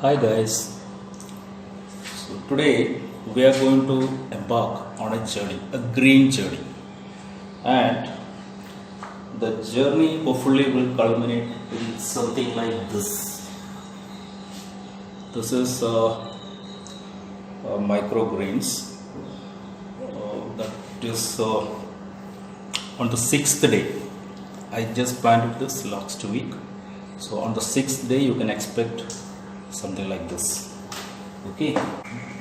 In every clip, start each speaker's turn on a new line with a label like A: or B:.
A: Hi guys. So today we are going to embark on a journey, a green journey, and the journey hopefully will culminate in something like this. This is microgreens. That is on the sixth day. I just planted this last week. So on the sixth day, you can expect something like this. Okay,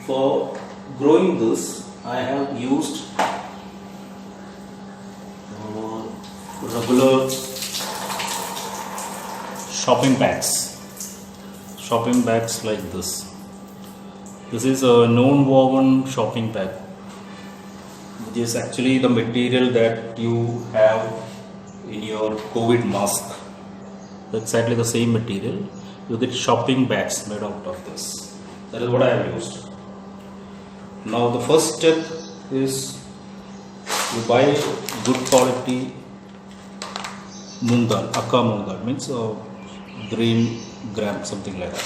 A: for growing this I have used regular shopping bags like this. This is a non-woven shopping bag, which is actually the material that you have in your COVID mask. Exactly the same material. You get shopping bags made out of this. That is what I have used. Now the first step is you buy good quality moong dal, akka moong dal, means green gram, something like that.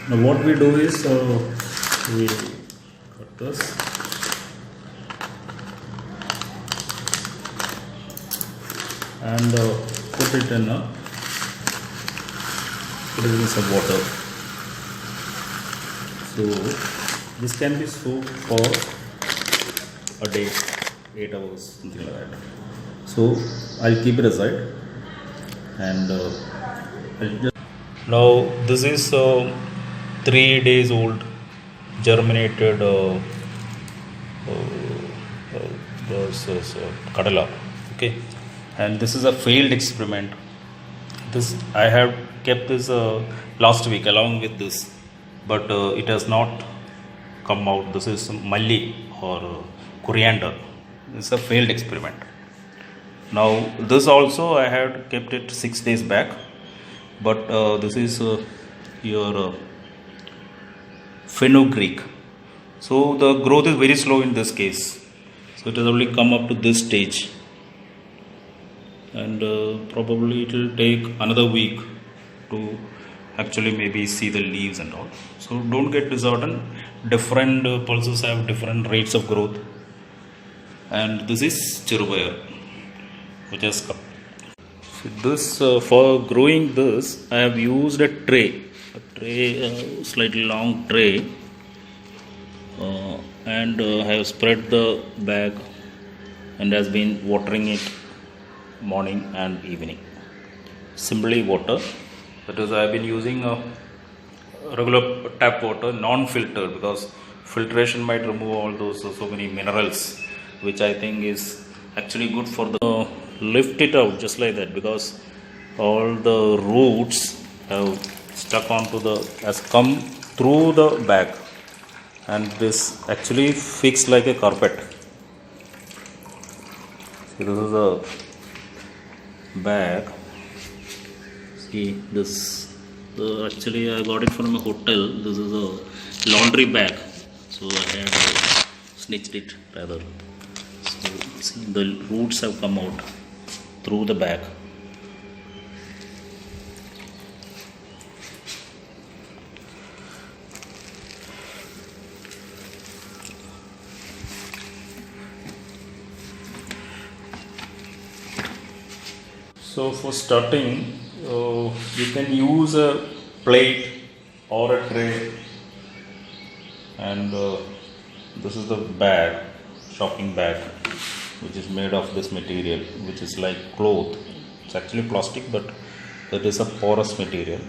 A: Now what we do is we cut this and put it in some water. So this can be soaked for a day, 8 hours, something like that. So I'll keep it aside and now this is 3 days old germinated kadala. Okay, and this is a failed experiment. This I have kept this last week along with this, but it has not come out. This is malli or coriander. It's a failed experiment. Now this also I had kept it 6 days back, but this is your fenugreek. So the growth is very slow in this case. So it has only come up to this stage, and probably it will take another week to actually maybe see the leaves and all. So don't get disheartened. Different pulses have different rates of growth, and this is chirubaya, which has come. So this for growing this, I have used a slightly long tray, and I have spread the bag and has been watering it morning and evening. Simply water. That is, I have been using regular tap water, non-filtered, because filtration might remove all those so many minerals, which I think is actually good for the lift it out just like that, because all the roots have stuck onto has come through the bag, and this actually fixed like a carpet. So this is a bag. See this. Actually, I got it from a hotel. This is a laundry bag. So I had snitched it rather. So see, the roots have come out through the bag. So for starting, you can use a plate or a tray, and this is the bag, shopping bag, which is made of this material, which is like cloth. It's actually plastic, but it is a porous material,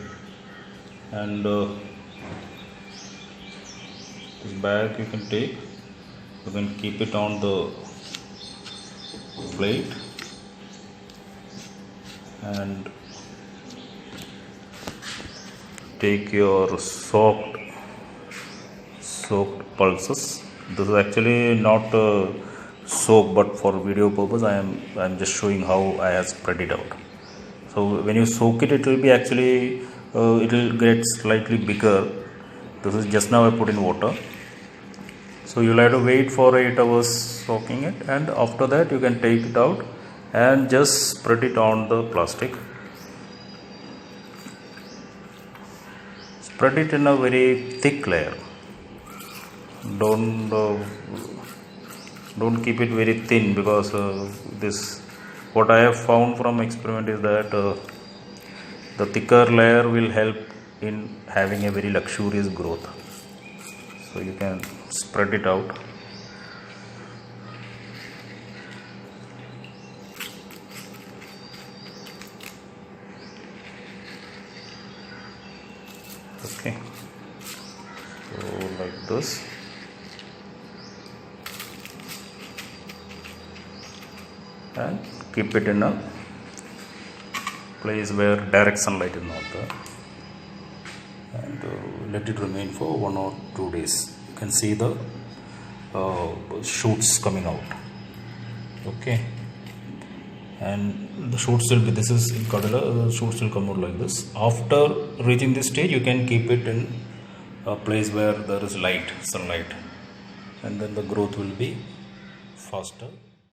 A: and this bag you can take, you can keep it on the plate, and take your soaked pulses. This is actually not soaked, but for video purpose I'm just showing how I have spread it out. So when you soak it, it will be actually it will get slightly bigger. This is just now I put in water. So you'll have to wait for 8 hours soaking it, and after that you can take it out and just spread it on the plastic. spread it in a very thick layer. Don't keep it very thin, because this, what I have found from experiment is that the thicker layer will help in having a very luxurious growth. So you can spread it out. Okay, so like this. And keep it in a place where direct sunlight is not there, and let it remain for 1 or 2 days. You can see the shoots coming out. Okay, and the shoots will be, this is in Cordula, the shoots will come out like this. After reaching this stage, you can keep it in a place where there is light, sunlight, and then the growth will be faster.